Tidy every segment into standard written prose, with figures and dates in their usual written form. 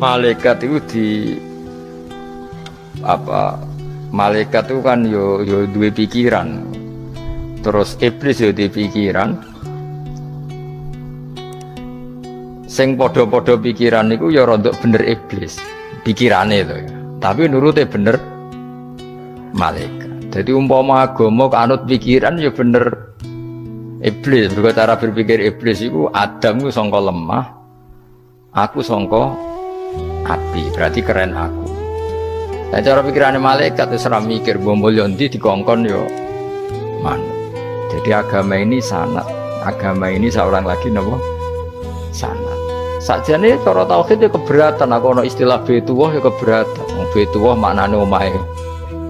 malaikat itu di apa, malaikat itu kan yo duwe pikiran, terus iblis yo duwe pikiran. Sing podo-podo pikiran niku ya rontok bener iblis pikirane to ya. Tapi nurute bener malaikat. Jadi umpama agama kanut pikiran ya bener iblis. Mergo cara berpikir iblis iku Adam ku sangka lemah, aku sangka api. Berarti keren aku. Nah cara pikirane malaikat wis ora mikir bombol ndi dikongkon yo manut. Jadi agama ini sanad. Agama ini seorang lagi napa? Sanad. Sakjane cara tauhid ya keberatan, aku ana istilah Baitullah ya keberatan. Wong Baitullah maknane omahe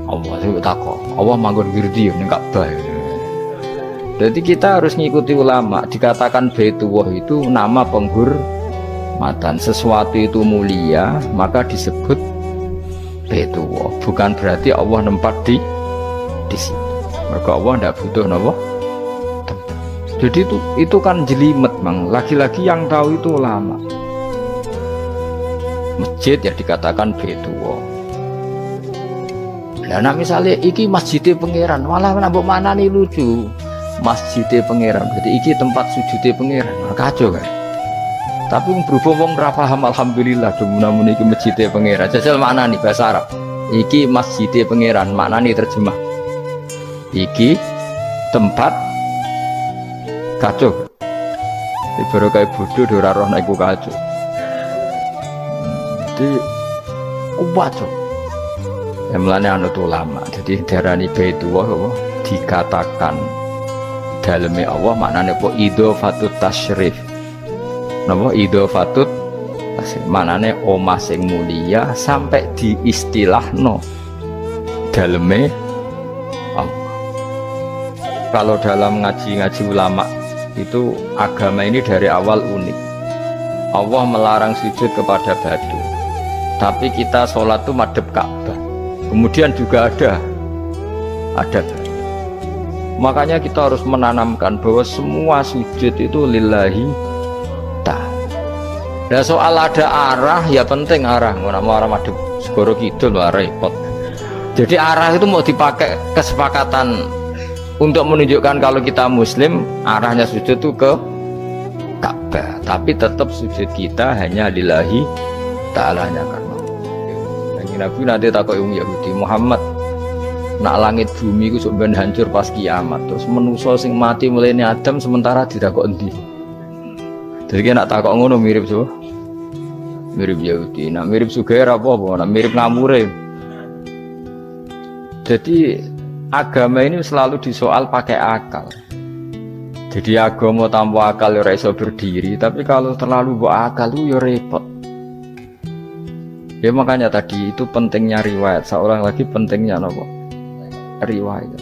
Allah sing takok. Allah manggon wirdi ning Ka'bah. Jadi kita harus ngikuti ulama. Dikatakan Baitullah itu nama penghormatan. Sesuatu itu mulia maka disebut Baitullah. Bukan berarti Allah nempat di situ. Mergo Allah ndak butuh napa? Jadi itu kan jelimet mang. Lagi-lagi yang tahu itu ulama. Masjid ya dikatakan Baitullah. Nah misalnya iki masjidnya pangeran, malah nambah mana nih lucu. Masjidnya pangeran, berarti iki tempat sujudnya pangeran. Kacau kan? Tapi berhubung wong ra paham alhamdulillah namun iki masjidnya pangeran. Jajal mana nih bahasa Arab? Iki masjidnya pangeran, mana nih terjemah? Iki tempat kacau. Baru kayak bodoh ora roh nek iku kacau. Jadi kacau. Yang melane anut ulama. Jadi darani Baitullah dikatakan daleme Allah maknane apa idhofatut tasyrif. Napa idhofatut tasyrif maknane omah sing mulia sampai diistilahno daleme Allah. Kalau dalam ngaji-ngaji ulama itu agama ini dari awal unik. Allah melarang sujud kepada batu, tapi kita sholat itu madhep Ka'bah. Kemudian juga ada batu. Makanya kita harus menanamkan bahwa semua sujud itu lillahi ta'ala. Nah soal ada arah ya penting arah. Nggak mau arah madhep segoro kidul lah repot. Jadi arah itu mau dipakai kesepakatan untuk menunjukkan kalau kita muslim arahnya sujud itu ke Ka'bah, tapi tetap sujud kita hanya lillahi ta'ala nya karena Nabi nanti takut yang Yahudi Muhammad nak langit bumi itu sebenarnya hancur pas kiamat terus manusia sing mati mulai ini Adam sementara tidak kok endi. Jadi kita nak takut ngono mirip so mirip Yahudi, nak mirip Sugair apa nak mirip ngamure. Jadi agama ini selalu disoal pakai akal. Jadi agama tanpa akal ya iso berdiri, tapi kalau terlalu bawa akal itu ya repot. Ya makanya tadi itu pentingnya riwayat, seorang lagi pentingnya apa? Riwayat.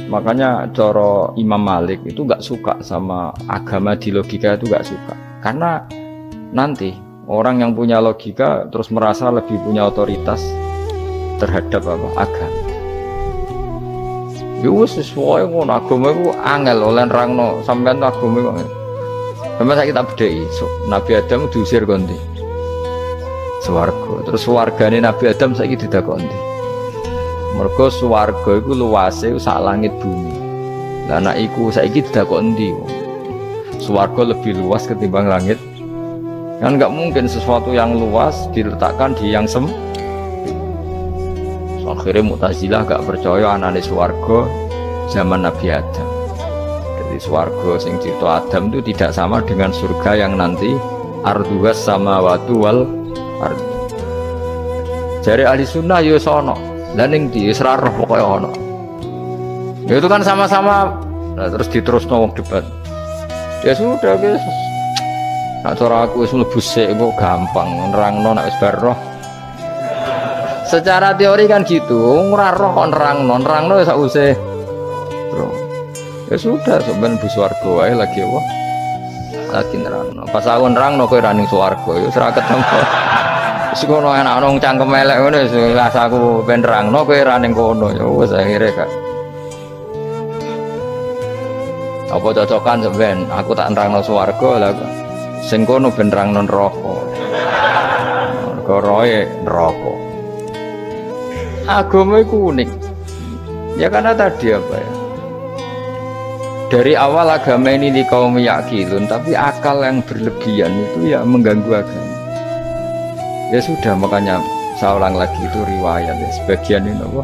Makanya coro Imam Malik itu nggak suka sama agama di logika, itu nggak suka. Karena nanti orang yang punya logika terus merasa lebih punya otoritas terhadap apa? Agama. Ya wis sesuai ngono agama iku angel oleh nerangno sampean agama kok. Sampeyan saiki tak bedheki. Nabi Adam diusir kondi. Swarga. Terus swargane Nabi Adam saiki didakoni. Mergo swarga iku luase sak langit bumi. Lah nek iku saiki didakoni ndi? Swarga lebih luas ketimbang langit. Kan enggak mungkin sesuatu yang luas diletakkan di yang akhirnya Mu'tazilah gak percaya anane swarga zaman Nabi Adam. Jadi swarga sing cipta Adam itu tidak sama dengan surga yang nanti arduhas samawati wal ard. Jare ahli sunnah ya sono. Lah ning di Isra roh pokoke ono. Ya itu kan sama-sama terus diterusno wong debat. Ya sudah guys. Nak cara aku wis mlebu sik kok gampang nerangno nek wis bar roh. Secara teori kan gitu, ora roh kok nerangno ya sakwise. Bro. Ya sudah, sampean bu swarga wae lagi apa? Lagi nerangno. Pas aku nerangno kowe ra ning swarga ya ora ketemu. Wis kono enak nang cangkem elek ngono wis aku ben nerangno kowe ra ning kono ya wis akhire kan. Apa cocokan sampean? Aku tak nerangno swarga lah. Sing kono ben nerangno neraka. perkara neraka. Agama itu unik. Ya karena tadi apa ya? Dari awal agama ini di kaum yakilun, tapi akal yang berlebihan itu ya mengganggu agama. Ya sudah, makanya saya ulang lagi itu riwayat ya. Sebagian ini apa?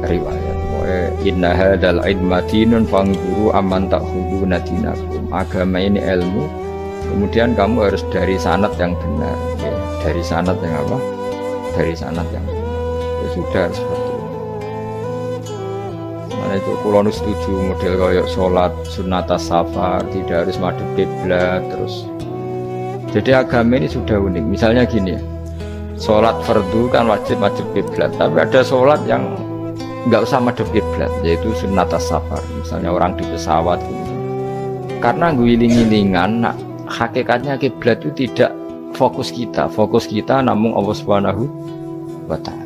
Riwayat. Inna hadal ilma dinun fangguru aman ta'khuduna dinakum. Agama ini ilmu, kemudian kamu harus dari sanad yang benar ya. Dari sanad yang apa? Dari sanad yang benar. Ya sudah seperti itu. Mana itu kulon setuju model kayak sholat sunat safar tidak harus madhep kiblat terus. Jadi agama ini sudah unik. Misalnya gini ya, sholat fardu kan wajib kiblat, tapi ada sholat yang nggak usah madhep kiblat, yaitu sunat safar. Misalnya orang di pesawat gitu. Karena ngiling-ngilingan, nah, hakikatnya kiblat itu tidak fokus kita namun Allah Subhanahu wa ta'ala.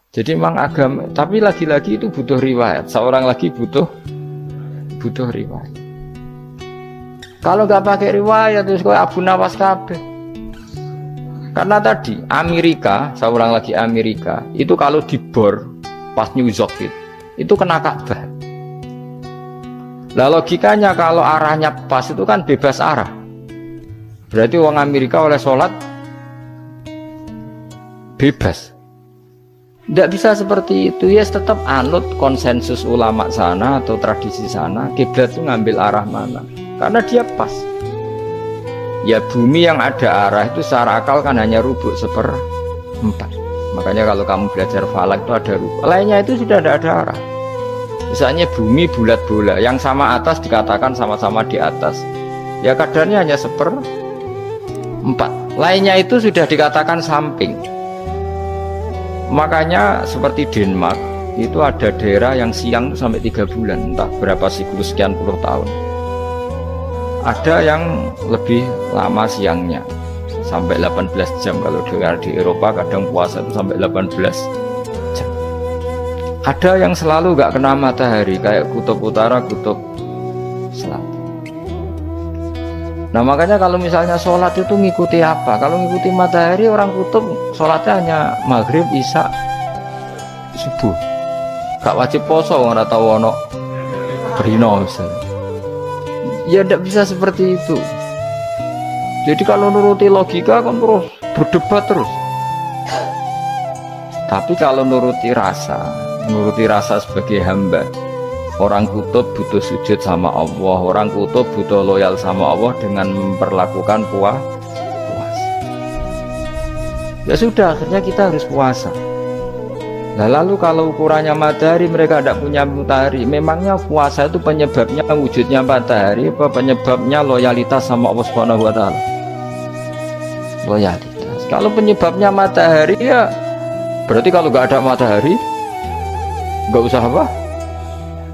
Jadi memang agama, tapi lagi-lagi itu butuh riwayat. Seorang lagi butuh riwayat. Kalau nggak pakai riwayat terus kayak Abu Nawas kabeh. Karena tadi Amerika, seorang lagi Amerika, itu kalau dibor pas New York itu kena Ka'bah. Lah logikanya kalau arahnya pas itu kan bebas arah. Berarti orang Amerika oleh sholat bebas. Tidak bisa seperti itu, ya tetap anut konsensus ulama sana atau tradisi sana, kiblat itu ngambil arah mana, karena dia pas. Ya bumi yang ada arah itu secara akal kan hanya rubuk 1/4. Makanya kalau kamu belajar falak itu ada rubuk, lainnya itu sudah tidak ada arah. Misalnya bumi bulat bola, yang sama atas dikatakan sama-sama di atas, ya kadarnya hanya 1/4, lainnya itu sudah dikatakan samping. Makanya seperti Denmark itu ada daerah yang siang sampai 3 bulan, entah berapa siklus sekian puluh tahun. Ada yang lebih lama siangnya sampai 18 jam. Kalau di Eropa kadang puasa itu sampai 18 jam. Ada yang selalu nggak kena matahari kayak kutub utara, kutub selatan. Nah makanya kalau misalnya sholat itu ngikuti apa? Kalau ngikuti matahari, orang kutub sholatnya hanya maghrib, isya, subuh. Gak wajib poso, orang tahu ono berino misalnya. Ya tidak bisa seperti itu. Jadi kalau nuruti logika kan terus berdebat terus. Tapi kalau nuruti rasa sebagai hamba, orang kutub butuh sujud sama Allah, orang kutub butuh loyal sama Allah dengan memperlakukan puasa. Ya sudah, akhirnya kita harus puasa. Nah, lalu kalau ukurannya matahari, mereka tidak punya matahari. Memangnya puasa itu penyebabnya wujudnya matahari, apa penyebabnya loyalitas sama Allah Subhanahu wa ta'ala? Loyalitas. Kalau penyebabnya matahari, ya berarti kalau nggak ada matahari, nggak usah apa?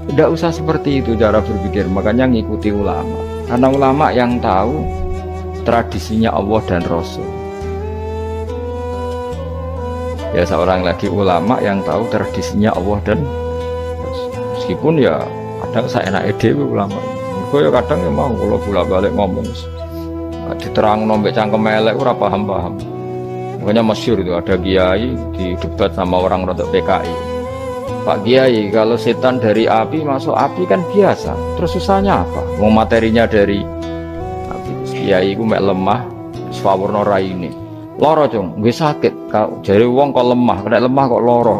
Tidak usah seperti itu cara berpikir. Makanya ngikuti ulama, karena ulama yang tahu tradisinya Allah dan Rasul. Ya seorang lagi ulama yang tahu tradisinya Allah dan Rasul. Meskipun ya kadang saya enak dewe ulama. Mergo ya kadang ya mau kalau bolak-balik ngomong diterang nombek cangkem elek ora paham-paham. Makanya masyhur itu ada kiai di debat sama orang rodok PKI. Pak Kiai, kalau setan dari api masuk api kan biasa, terus susahnya apa? Mau materinya dari api. Kiai ku mek lemah, swawurna raine. Loro cung, nggih sakit. Jare wong kok lemah, kena lemah kok loro.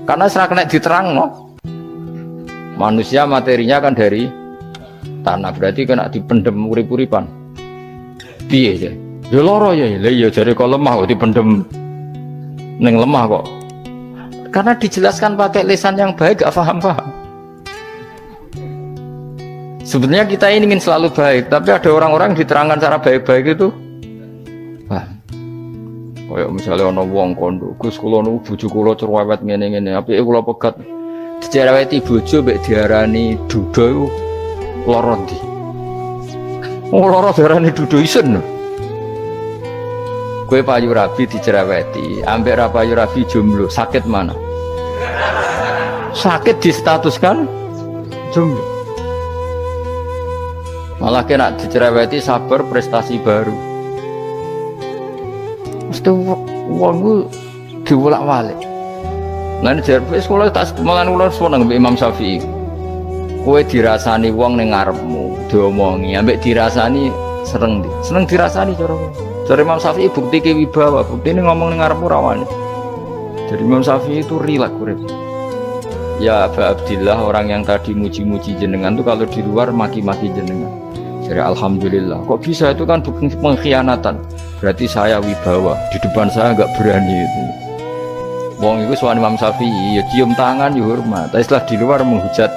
Karena serak kena diterangno. Manusia materinya kan dari tanah, berarti kena dipendem urip-uripan. Piye ya? Ya loro ya, lha ya jare kok lemah kok dipendem ning lemah kok. Karena dijelaskan pakai lisan yang baik, gak paham-paham. Sebenarnya kita ini ingin selalu baik, tapi ada orang-orang diterangkan cara baik-baik itu paham. Kayak misalnya ana wong kondo, Gus kula niku bojo kula cerewet ngene-ngene, apike kula pegat dicereweti bojo mek diarani duda iku lara ndi? Oh lara diarani duda isen. Kowe payu rabi dicereweti, ambek ra payu rabi jomblo, sakit mana? Sakit distatuskan jomblo. Malah kena dicereweti sabar prestasi baru. Mesti Wong ku diwolak-walik. Lan jarpe sekolah tak malan kula seneng mbek Imam Syafi'i. Kowe dirasani wong ning ngarepmu, diomongi, ambek dirasani seneng ndi? Seneng dirasani cara kowe. Cara Imam Syafi'i bukti ke wibawa, buktine ngomong ning ngarepmu rawane. Jadi Imam Syafi'i itu rileks urip. Ya Aba Abdillah, orang yang tadi muji-muji jenengan tuh kalau di luar maki-maki jenengan. Jadi alhamdulillah. Kok bisa, itu kan bukan pengkhianatan. Berarti saya wibawa, di depan saya enggak berani itu. Wong itu soal Imam Syafi'i, ya cium tangan, ya hormat. Tapi setelah di luar menghujat.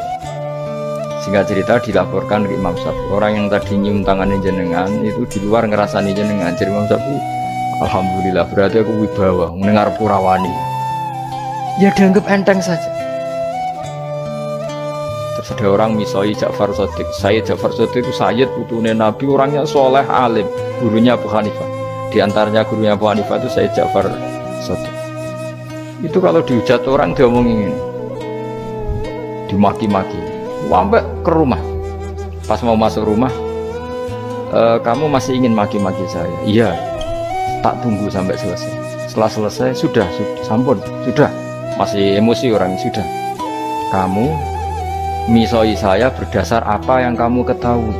Singkat cerita dilaporkan ke Imam Syafi'i. Orang yang tadi nyium tangannya jenengan itu di luar ngerasani jenengan. Jadi Imam Syafi'i, alhamdulillah berarti aku wibawa, mendengar purawani. Ya dianggap enteng saja. Terus ada orang misoi Ja'far Shadiq. Sayyid Ja'far Shadiq itu Sayyid putune Nabi, orangnya soleh, alim, gurunya Abu Hanifah. Di antaranya gurunya Abu Hanifah itu Sayyid Ja'far Shadiq. Itu kalau dihujat orang diomongin, dimaki-maki, sampai ke rumah. Pas mau masuk rumah, kamu masih ingin maki-maki saya? Iya, tak tunggu sampai selesai. Setelah selesai, sudah, sampun, sudah. Masih emosi orang, sudah. Kamu misoi saya berdasar apa yang kamu ketahui.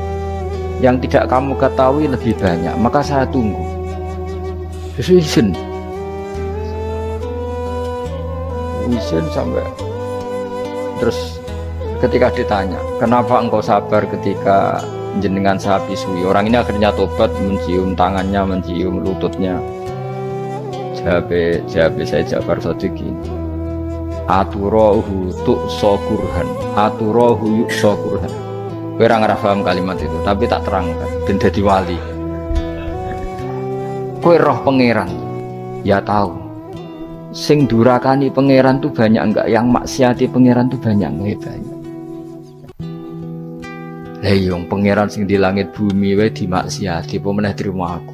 Yang tidak kamu ketahui lebih banyak, maka saya tunggu. Izin sampai. Terus ketika ditanya, kenapa engkau sabar ketika jenengan saya pisui? Orang ini akhirnya tobat, mencium tangannya, mencium lututnya. Jawab saya Ja'far Shadiq ini. Aturahu tu'so kurhan, aturahu yu'so kurhan. Kowe ora ngarep paham kalimat itu, tapi tak terangkan ben dadi wali. Kowe roh pangeran, ya tahu. Sing durakani pangeran tuh banyak enggak, yang maksiati pangeran tuh banyak enggak? Banyak. Lah yung pangeran sing di langit bumi wae dimaksiati, apa meneh trimo aku.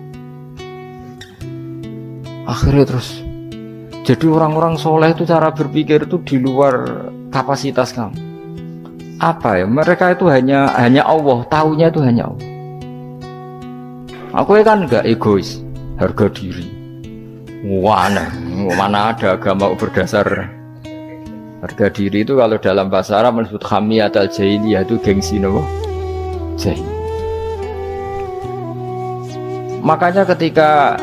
Akhirnya terus, jadi orang-orang soleh itu cara berpikir itu di luar kapasitas kamu. Apa ya? Mereka itu hanya Allah, tahunya itu hanya Allah. Aku kan enggak egois, harga diri. Mana ada agama berdasar harga diri itu. Kalau dalam bahasa Arab disebut hamiyat al-jahiliyah, itu gengsi nopo jahil. Makanya ketika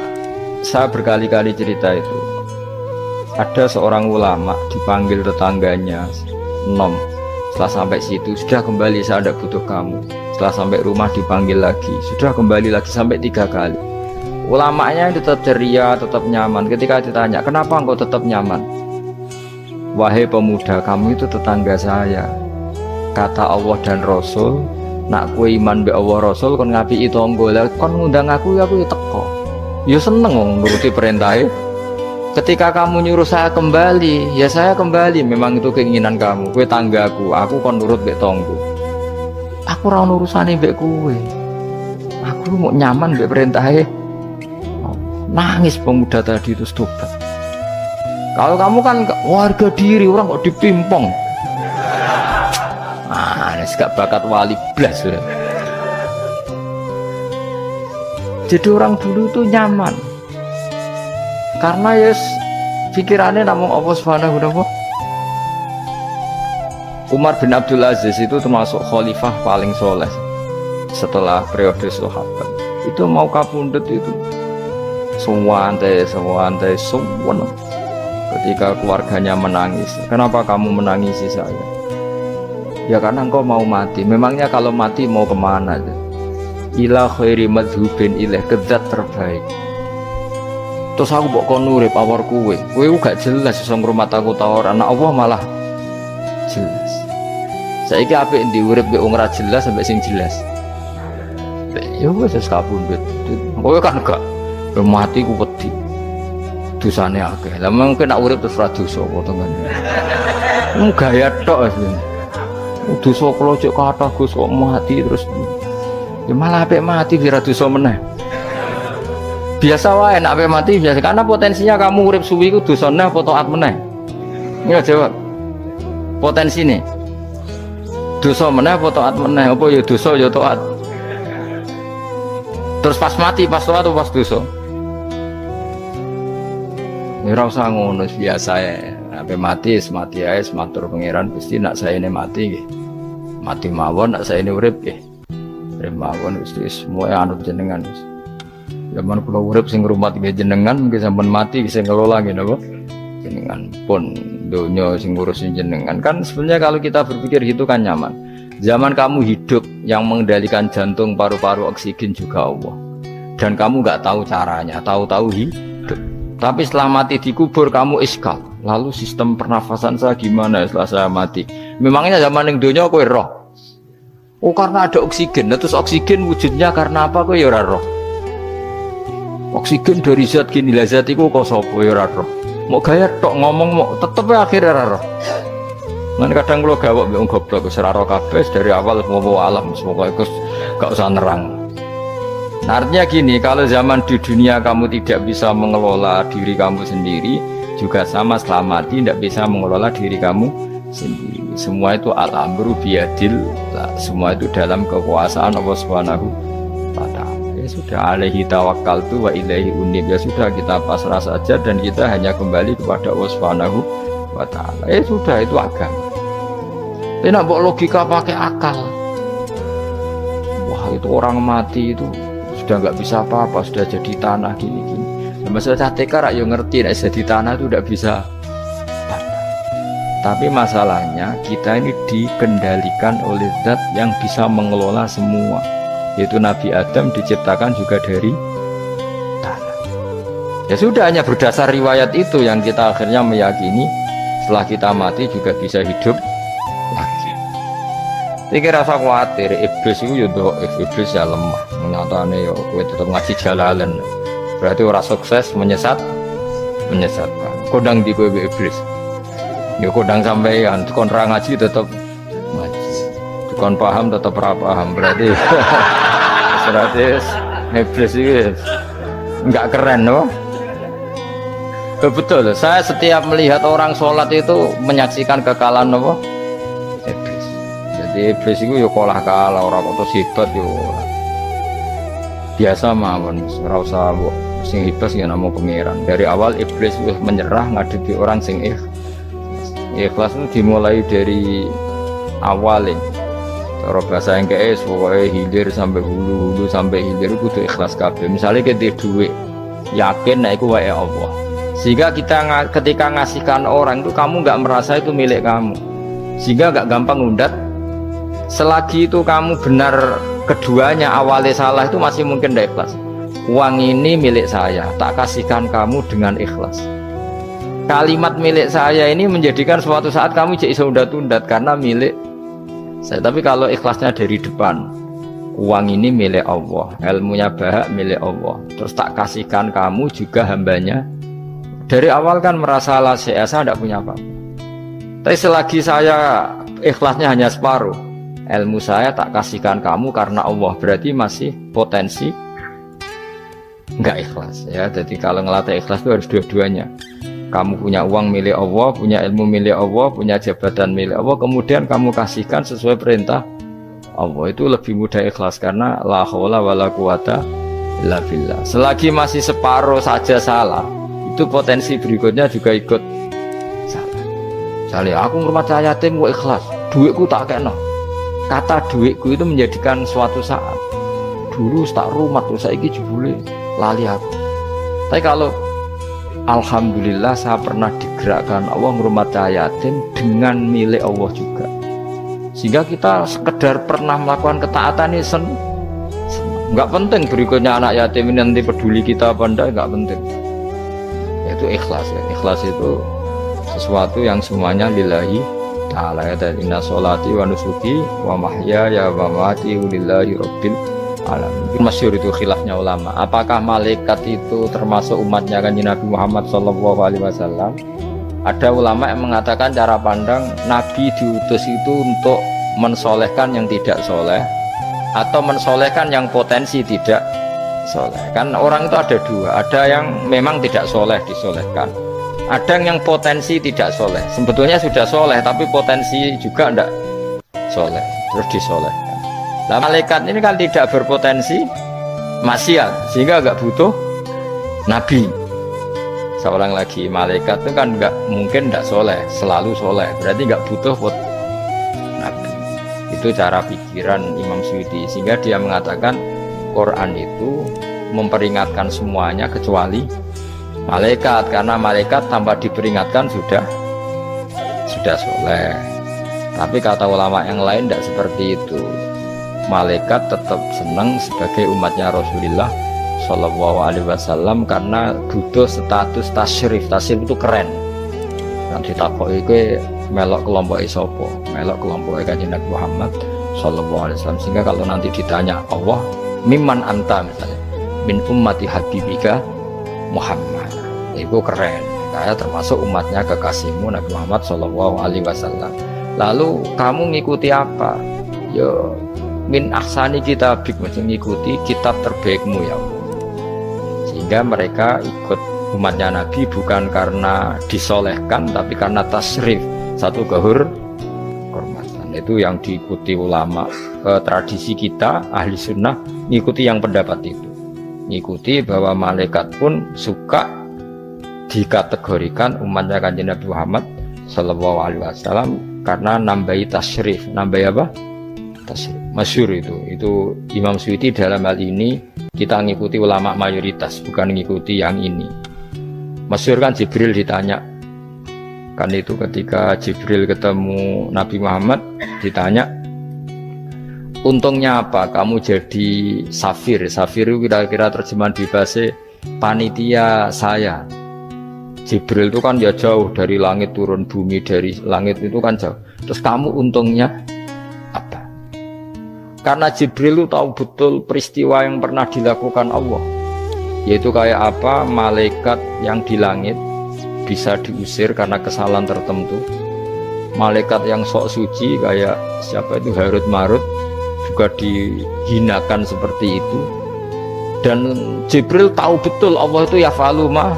saya berkali-kali cerita itu, ada seorang ulama dipanggil tetangganya, nom, setelah sampai situ, sudah kembali, saya tidak butuh kamu. Setelah sampai rumah dipanggil lagi, sudah kembali lagi, sampai 3 kali. Ulamanya tetap ceria, tetap nyaman. Ketika ditanya, kenapa engkau tetap nyaman? Wahai pemuda, kamu itu tetangga saya. Kata Allah dan Rasul, nak kue iman be Allah Rasul, kon ngapi itu tangga, kon ngundang aku ya teko. Ya seneng nuruti perintahnya. Ketika kamu nyuruh saya kembali, ya saya kembali. Memang itu keinginan kamu. Kue tanggaku, aku kon nurut bek tonggo. Aku ora urusane bek kue. Aku mau nyaman bek perintahnya. Nangis pemuda tadi itu tobat. Kalau kamu kan warga diri, orang kok dipimpong. Ini gak bakat wali blas sudah. Jadi orang dulu itu nyaman. Karena yes, pikirannya namun Allah Subhanahu wa ta'ala. Umar bin Abdul Aziz itu termasuk khalifah paling soleh setelah periode sahabat. Itu mau kapundhut itu sewantai. Ketika keluarganya menangis, kenapa kamu menangisi saya? Ya karena engkau mau mati. Memangnya kalau mati mau kemana? Ila khairi madhubin ilaih, ke zat terbaik. Terus aku mbok kon urip awor kowe gak jelas iso ngrumat aku ta ora. Anak Allah malah jelas. Saiki apik ndi urip mek wong ora jelas sampai sing jelas. Ya wis kapundhut. Kowe kan gak mati ku wedi. Dosane akeh. Lah mungkin nek urip terus ra dosa apa tengene. Gaya tok wis. Dosa kula cek kathah Gus kok mati terus. Ya malah apik mati ora dosa meneh. Biasa wae nek apik mati biasa, karena potensinya kamu urip suwi ku dosane apa taat meneh. Ya jawab. Potensine. Dosa meneh apa taat meneh? Apa ya dosa ya taat. Terus pas mati, pas taat atau pas dosa? ora usah ngono biasa ya. Sampai mati ae matur pangeran Gusti nak saene mati nggih. Mati mawon nak saene urip nggih. Urip mawon Gusti semua anut jenengan. Zaman kula urip sing ngrumat nggih jenengan mungkin sampean mati sing ngelola nggih napa? Jenengan pun donya sing ngurusin jenengan. Kan sebenarnya kalau kita berpikir gitu kan nyaman. Zaman kamu hidup yang mengendalikan jantung, paru-paru, oksigen juga Allah. Dan kamu nggak tahu caranya, tahu-tahu hidup. Tapi setelah mati dikubur kamu iskal. Lalu sistem pernafasan saya gimana setelah saya mati? Memangnya zaman yang dunia kowe roh. Oh karena ada oksigen. Nah, terus oksigen wujudnya karena apa kowe ya ora roh? Oksigen dari zat gini lah zat iku kok sapa ya ora roh. Mau gaya tok ngomong mau tetep akhirnya ora roh. Lan kadang kula gawok mbek wong goblok wis ora roh kabeh dari awal mau alam semoga iku gak usah nerang. Nah, artinya gini, kalau zaman di dunia kamu tidak bisa mengelola diri kamu sendiri, juga sama setelah mati tidak bisa mengelola diri kamu sendiri. Semua itu al-amru biyadil, semua itu dalam kekuasaan Allah Subhanahu wa ta'ala. Ya sudah, alaihi tawakkaltu wa ilaihi unib. Ya sudah, kita pasrah saja dan kita hanya kembali kepada Allah Subhanahu wa ta'ala. Ya sudah, itu agama. Tapi nak bawa logika pakai akal. Wah, itu orang mati itu sudah nggak bisa apa-apa, sudah jadi tanah gini-gini. Nah, masalah TK yang ngerti, nah, jadi tanah itu tidak bisa tanah. Tapi masalahnya kita ini dikendalikan oleh zat yang bisa mengelola semua, yaitu Nabi Adam diciptakan juga dari tanah. Ya sudah, hanya berdasar riwayat itu yang kita akhirnya meyakini setelah kita mati juga bisa hidup lagi. Iki rasa khawatir, iblis itu ya iblis ya lemah. Nyatane ya kowe tetep ngaji jalalan. Berarti ora sukses menyesatkan. Kodang di kowe iblis. Ya kodang sampean kon ra ngaji tetep ngaji. Kon paham tetep ora paham. Berarti iblis itu enggak keren loh. Betul, saya setiap melihat orang sholat itu menyaksikan kekalahan apa? Iblis. Jadi iblis itu ya kalah orang kok hebat yo. Biasa mawon, ora usah mbok sing hebat ya namo pangeran. Dari awal iblis wis menyerah ngadepi orang sing ikhlas itu dimulai dari awal ya. Cara bahasa yang kayak pokoknya hilir sampai hulu sampai hilir itu ikhlas kabeh. Misalnya kita duit yakin nek iku wae Allah. Sehingga kita ketika ngasihkan orang itu kamu nggak merasa itu milik kamu. Sehingga nggak gampang undat. Selagi itu kamu benar keduanya awalnya salah itu masih mungkin tidak ikhlas. Uang ini milik saya, tak kasihkan kamu dengan ikhlas. Kalimat milik saya ini menjadikan suatu saat kamu jadi undat-undat karena milik saya. Tapi kalau ikhlasnya dari depan, uang ini milik Allah, ilmunya bahak milik Allah, terus tak kasihkan kamu juga hambanya. Dari awal kan merasa saya tidak punya apa-apa. Tapi selagi saya ikhlasnya hanya separuh, ilmu saya tak kasihkan kamu karena Allah, berarti masih potensi enggak ikhlas ya. Jadi kalau ngelatih ikhlas itu harus dua-duanya. Kamu punya uang milik Allah, punya ilmu milik Allah, punya jabatan milik Allah, kemudian kamu kasihkan sesuai perintah Allah, itu lebih mudah ikhlas karena la haula wala quwata illa billah. Selagi masih separuh saja salah, itu potensi berikutnya juga ikut salah. Misalnya aku ngurmat yatim kok ikhlas, duitku tak kena. Kata duitku itu menjadikan suatu saat dulu tak rumah tuh saiki jebule lali aku. Tapi kalau alhamdulillah saya pernah digerakkan Allah ngurmat yatim dengan milik Allah juga, sehingga kita sekedar pernah melakukan ketaatan ini nggak penting berikutnya anak yatim ini nanti peduli kita apa enggak, nggak penting. Itu ikhlas ya. Ikhlas itu sesuatu yang semuanya lillahi ta'ala ya. Dan inna sholati wa nusuki wa mahyaya wa mamati lillahi rabbil alamin. Masyhur itu khilafnya ulama, apakah malaikat itu termasuk umatnya kan Nabi Muhammad SAW? Ada ulama yang mengatakan cara pandang Nabi diutus itu untuk mensolehkan yang tidak soleh atau mensolehkan yang potensi tidak soleh. Kan orang itu ada dua, ada yang memang tidak soleh disolehkan, ada yang potensi tidak soleh, sebetulnya sudah soleh tapi potensi juga tidak soleh terus disolehkan. Nah malaikat ini kan tidak berpotensi maksiat sehingga agak butuh nabi, seorang lagi, malaikat itu kan nggak mungkin nggak soleh, selalu soleh, berarti nggak butuh nabi. Itu cara pikiran Imam Suyuti, sehingga dia mengatakan Quran itu memperingatkan semuanya kecuali malaikat, karena malaikat tanpa diperingatkan sudah soleh. Tapi kata ulama yang lain tidak seperti itu. Malaikat tetap senang sebagai umatnya Rasulullah Shallallahu Alaihi Wasallam karena butuh status tasyrif. Tasyrif itu keren. Nanti takoi itu melok kelompok isopo, melok kelompok Kanjeng Nabi Muhammad Shallallahu Alaihi Wasallam. Sehingga kalau nanti ditanya Allah, mimman anta misalnya, min ummati habibika Muhammad, itu keren. Saya termasuk umatnya kekasihmu Nabi Muhammad Shallallahu Alaihi Wasallam. Lalu kamu ngikuti apa? Yo min ahsani kitabik, mengikuti kitab terbaikmu ya Allah. Sehingga mereka ikut umatnya Nabi bukan karena disolehkan, tapi karena tasrif, satu kehormatan. Itu yang diikuti ulama. Tradisi kita ahli sunnah ngikuti yang pendapat itu, ngikuti bahwa malaikat pun suka dikategorikan umatnya Kanjeng Nabi Muhammad Sallallahu Alaihi Wasallam karena nambahi tasrif. Nambahi apa? Tasrif. Masyhur itu Imam Suyuti dalam hal ini kita ngikuti ulama mayoritas, bukan ngikuti yang ini. Masyhur kan Jibril ditanya, kan itu ketika Jibril ketemu Nabi Muhammad ditanya, untungnya apa kamu jadi safir? Safir itu kira-kira terjemahan bebasnya panitia saya. Jibril itu kan ya jauh dari langit turun bumi, dari langit itu kan jauh. Terus kamu untungnya apa? Karena Jibril itu tahu betul peristiwa yang pernah dilakukan Allah, yaitu kayak apa malaikat yang di langit bisa diusir karena kesalahan tertentu. Malaikat yang sok suci kayak siapa itu Harut Marut juga dihinakan seperti itu. Dan Jibril tahu betul Allah itu yaf'alu ma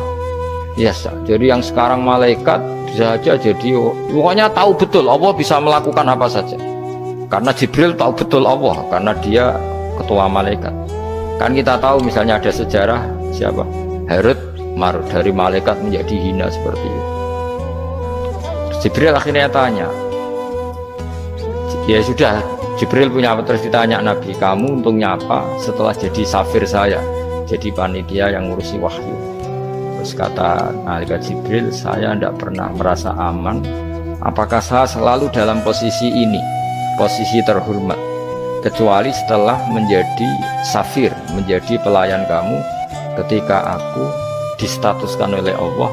yasha. Jadi yang sekarang malaikat bisa saja jadi pokoknya tahu betul Allah bisa melakukan apa saja. Karena Jibril tahu betul Allah, karena dia ketua malaikat. Kan kita tahu misalnya ada sejarah siapa? Harut Marut, dari malaikat menjadi hina seperti itu. Jibril akhirnya tanya, ya sudah, Jibril punya apa? Terus ditanya Nabi, kamu untungnya apa setelah jadi safir saya, jadi panitia yang ngurusi wahyu? Terus kata malaikat Jibril, saya tidak pernah merasa aman. Apakah saya selalu dalam posisi ini, posisi terhormat, kecuali setelah menjadi safir, menjadi pelayan kamu, ketika aku distatuskan oleh Allah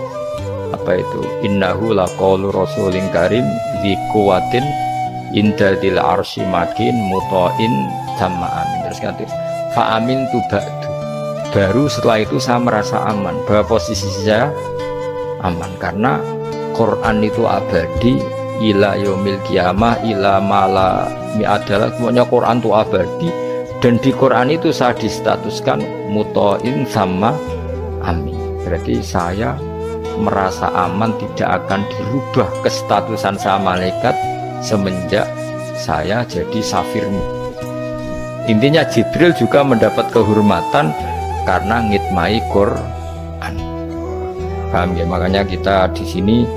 apa itu, innahu laqaulu rasulin karim dzi quwwatin indadil arsy makin mutain sama amin. Terus kata fa amin tu ba'du, baru setelah itu saya merasa aman, bahwa posisi saya aman karena Quran itu abadi ila yaumil qiyamah ila mala mi'adalah. Semuanya Quran itu abadi, dan di Quran itu saya distatuskan mutain sama amin. Berarti saya merasa aman, tidak akan dirubah kestatusan saya malaikat semenjak saya jadi safirmu. Intinya Jibril juga mendapat kehormatan karena ngitmai Quran. Paham ya? Makanya kita di sini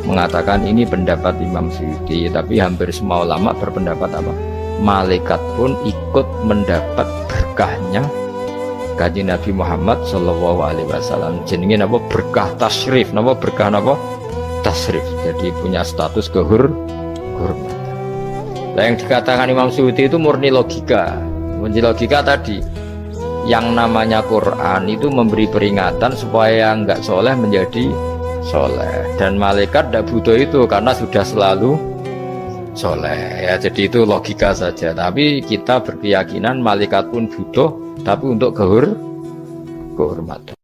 mengatakan ini pendapat Imam Suyuti, tapi hampir semua ulama berpendapat apa? Malaikat pun ikut mendapat berkahnya Kanjeng Nabi Muhammad Shallallahu Alaihi Wasallam. Jenenge napa? Berkah tasrif. Napa berkah napa? Tasrif. Jadi punya status kehormatan. Nah, yang dikatakan Imam Suyuti itu murni logika. Murni logika tadi. Yang namanya Quran itu memberi peringatan supaya nggak soleh menjadi soleh, dan malaikat tidak butuh itu karena sudah selalu soleh ya. Jadi itu logika saja, tapi kita berkeyakinan malaikat pun butuh, tapi untuk kehormatan.